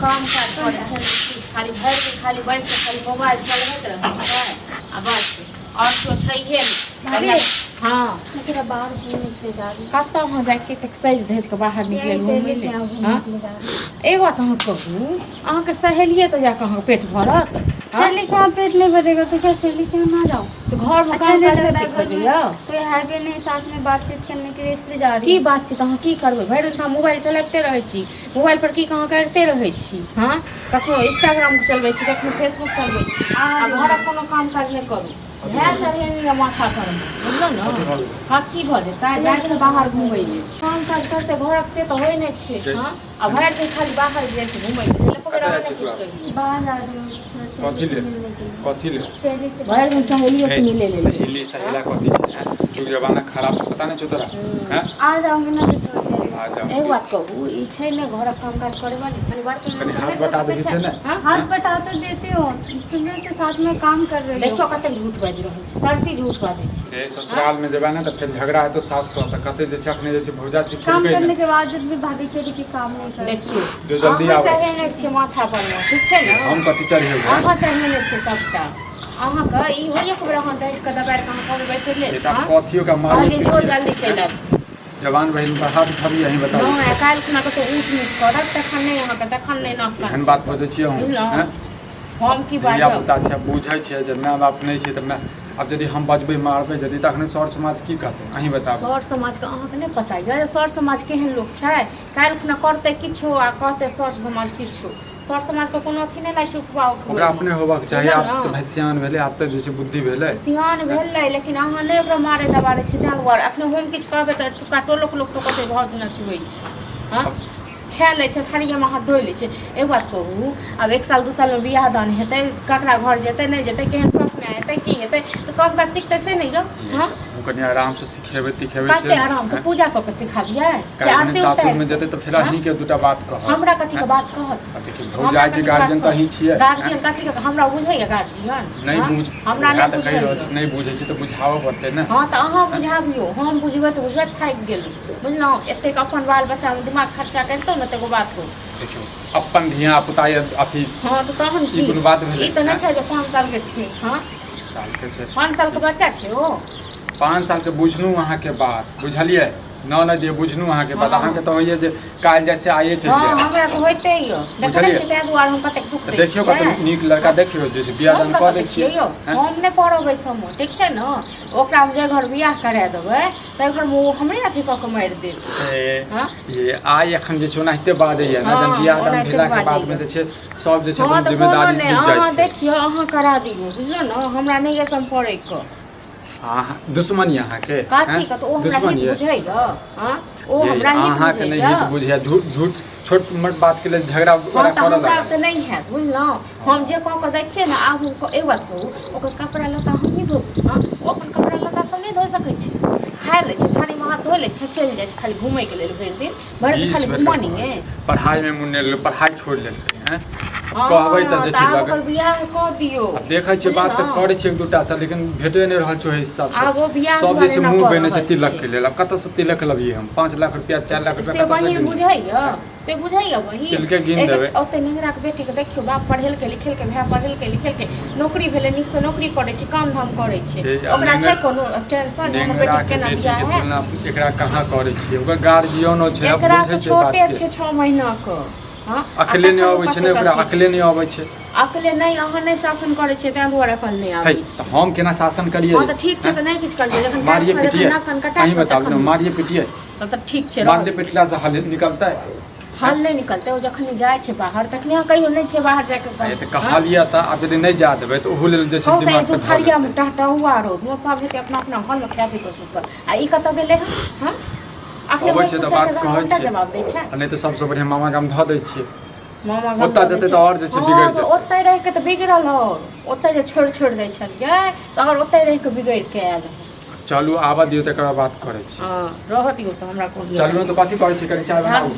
काम काज करे छै खाली भर दिन खाली बैठ के खाली मोबाइल चलबैत रहै छै आ बस और तो छैहे नहीं। हां तेरा बाहर घूमने के जा रही कतऽ हम जाइ छी तक सज धज के बाहर निकल घूमै ले। हां एगो बात अहाँ कहू अहाँ के सहेलिए तो जाके अहाँ पेट भरत। सहेली के पेट नहीं भरेगा तो क्या सहेली के ना जाओ तो घर में काम करके सीख लिया। तो है भी नहीं साथ में बातचीत करने के लिए इसलिए जा रही की बातचीत अहाँ की करबै भरि दिन मोबाइल चलाते रहै छी मोबाइल पर की कहाँ करते रहै छी। हां कखनो इंस्टाग्राम चलबै छी कखनो फेसबुक चलबै छी आ घरक कोनो काम काज नहीं करू भए चढ़ेनी माथा पर बुझलो न। हाँ की भऽ जेतै जाइ छै बाहर घुमै ले काम काज करते घरक से तो होइ नहि छै। हाँ आ भरि दिन खाली बाहर जाइ छै घुमै ले पकड़ा नहीं कुछ करी बाहर जा रही हूँ कथी ले सहेली से भरि दिन सहेलियों से मिले ले सहेली सहेला कथी छै जुग जमाना खराब छै पता नहीं छौ तोरा। हैं आ जाऊंगी ना तो आ जाओ एक बात कहू ई छै ने घरक काम काज करे वाली कनी बर्तन कनी हाथ बटा देबी से ने। हाथ बटा तो देती हो सुबह से साथ में काम कर रही हो। देखो कते झूठ बाजि रहल छै सर्दी झूठ बाजै छै। ए ससुराल में जेबा ना त फिर झगड़ा है तो सास सौ त कते जे छकने जे छै भौजा से काम खेलबै करने ने के बावजूद भी भाभी के लिए काम नहीं कर देखियो जो जल्दी अहाँ आबै चाहे नहीं छै माथा पर में ठीक छै ने हम कथी चढ़े अहाँ चाहे नहीं छै सबटा अहाँ का ई होइए खबर अहाँ देख के दबाड़ के अहाँ बैसे ले बेटा कथियो का मार पहले जो जल्दी चलत जवान बहन पर हाथ उठाबी यही बताओ नहीं काल खुना के तो ऊंच नीच करब तखन नहीं अहाँ के तखन नहीं नाक एहन बात बजै छियै हम हैं हम की धिया बाजब पुता छै बुझै छै जे माय बाप नहीं छै त मैं अब यदि हम बजबै मारबै यदि तखने सर समाज की कहतै अहीं बताबू। सर समाज के अहाँ के नहीं पता ये सर समाज केहन लोग छै काल खुना करते किछो आ कहते सर समाज किछो सर समाज के कोनो अथी नहीं लै छै उपवा ओकरा अपने होबाक चाही आप त भाई सियान भेलै आप त जे छै बुद्धि भेलै सियान भेलै लेकिन अहाँ नहीं ओकरा मारे दबारे छै तैं दुआरे अखने हम किछु कहबै तऽ तुका टोलोक लोक सब कहतै भौज जेना चुबै छै। हाँ खा लै छै थारियामे हाथ धोइ लै छै। एक बात कहू अब 1 साल 2 साल में बियाह दान हेतै ककरा घर जेतै नहीं जेतै केहन सास में हेतै की हेतै तो कब का सीखतै से नहीं गो। हाँ कनी आराम से सिखेबै तिखेबै कते आराम से पूजा क के सिखा दियै कि काहे आरती सासुर में उतारि जेतै त फिर अहीं के दूटा बात कहब हमरा कथी के बात कहत देखिए भौजाई छै गार्जियन त अहीं छियै गार्जियन कथी के हमरा बुझैया गार्जियन नहीं बुझ हमरा नहीं कहि रहल बुझैया छी नहीं बुझै छी त बुझाबऽ पड़तै ने। हाँ तो अहाँ बुझाबियो हम बुझबै तऽ बुझबै थाकि गेलहुँ बुझलहुँ एतेक अपन बाल बच्चा में दिमाग खर्चा करितौ ने तऽ एगो बात हो देखियो अपन धिया पुता अथी हाँ तो तहन ई कोनो बात भेलै ई तो नहीं छै जे 5 साल के छै। हाँ साल के छै 5 साल के बच्चा छै ओ 5 साल के बुझनु अहाँ के बात बुझलियै न दिए बुझनु अहाँ के बात हाँ। अहाँ के तो होइए जे काल जैसे आइए हाँ चलिए हमरा तो होइते यो देखै बुझलियै? छी तै दुआरे हम कतेक दुख दै देखियो कत नीक लड़का देखियो जे छै बियाह दान कऽ दै छियै यौ हम नहीं पढ़बै सम ठीक छै न ओकरा जे घर बियाह करा देबै तै घर में वो हमरे अथी कऽ के मारि देत। हाँ ये आइ एखन जे छै ओनाहिते बाजैया ने हाँ, जब बियाह दान ओनाहिते भेला के बाद में बाजैया। जे छै सब जे छै हाँ तो कोनो जिम्मेदारी नहीं बुझ अहाँ जाइ छै। देखियो अहाँ करा दियौ बुझलो न हमरा नहीं ये सम पड़ै क अहाँ दुश्मनी अहाँ के काथी का तो ओ हमरा दुश्मनी हित बुझैया। हाँ ओ हमरा अहाँ के हित नहीं हित बुझैया झूठ झूठ छोट मोट बात के लिए झगड़ा हाँ ओकरा तो करऽ हमरा लागल तो नहीं है बुझलहुँ हम जे कऽ के दै छियै ने आब एक बात कहू ओकर कपड़ा लत्ता हम नहीं धोबू। हाँ ओ अपन कपड़ा लत्ता सब नहीं धो सकै छै खा लै छै थारी में हाथ धो लै छै चलि जाइ छै खाली घूमै के लेल भरि दिन खाली घुमनी है पढ़ाई में मुन्ने पढ़ाई छोड़ लेलकै हैं कहबै त जे छै ओकर बियाह कऽ दियौ अब देखै छियै बात तऽ करै छियै 1-2टा से लेकिन भेटे नहि रहल छै ओहि हिसाब आब ओ बियाह से सब जे छै दुआरे मुंह न बने छै कऽ तिलक रहल के लेल अब कतऽ से तिलक लबियै हम 5 लाख रुपया 4 लाख रुपया से कतऽ से बहिन गिनबै? बुझैया से बुझैया बहिन तिलके गिन देबै। ओते नहिरा के बेटी के देखियो बाप पढ़ेलकै लिखेलकै भाय पढ़ेलकै लिखेलकै नौकरी भेलै नीक से नौकरी करै छै काम धाम करै छै ओकरा छै कोनो टेंशन जे हमर बेटी केना बियाह है एकरा कहाँ करै छियै ओकर गार्जियनो छै अब एकरा बुझै से छै बात छोटे के छै 6 महीना के। हाँ अकेले नहि अबै छै ने ओकरा अकेले नहि अबै छै अकेले नहीं अहाँ नहीं शासन करै छियै तैं दुआरे अकल नहीं है आबै तऽ हम केना शासन करियै? हाँ तो ठीक छै तो नहीं किछ करियै जखन मारिए पिटिए नाखन कटा अहीं बताबू ने मारिए पिटिए तो ठीक छै मारले पिटला से हल निकलतै? हल नहीं निकलते ओ जखन जाइ छै बाहर तखनी अहाँ कहियो नहीं छै बाहर जाके ये तऽ कहलियै तऽ आब यदि नहि जा देबै तऽ ओहो लेल जे छै दिमाग पे धऽ थारिया में टहटहुआ रहो वो सब हेतै अपना अपना घर में खा पी के सुतल आ ई कतऽ गेलै हां अखने अबै छै तऽ बात कहै छै जवाब दै छै आ नहि तऽ सबसँ बढ़िया मामा गाम धऽ दै छियै मामा ओतऽ देतै तऽ आओर जे छै बिगड़ि जेतै। ओतऽ रह के तऽ बिगड़ल हो ओतऽ जे छोड़ दै छलियै तऽ अगर ओतऽ रह के बिगड़ के आयल चलू आबऽ दियौ तकर बात करै छी। हां रह दियौ तऽ हमरा कोन चलू तऽ कथी करै छी कनि चाय बनाउ।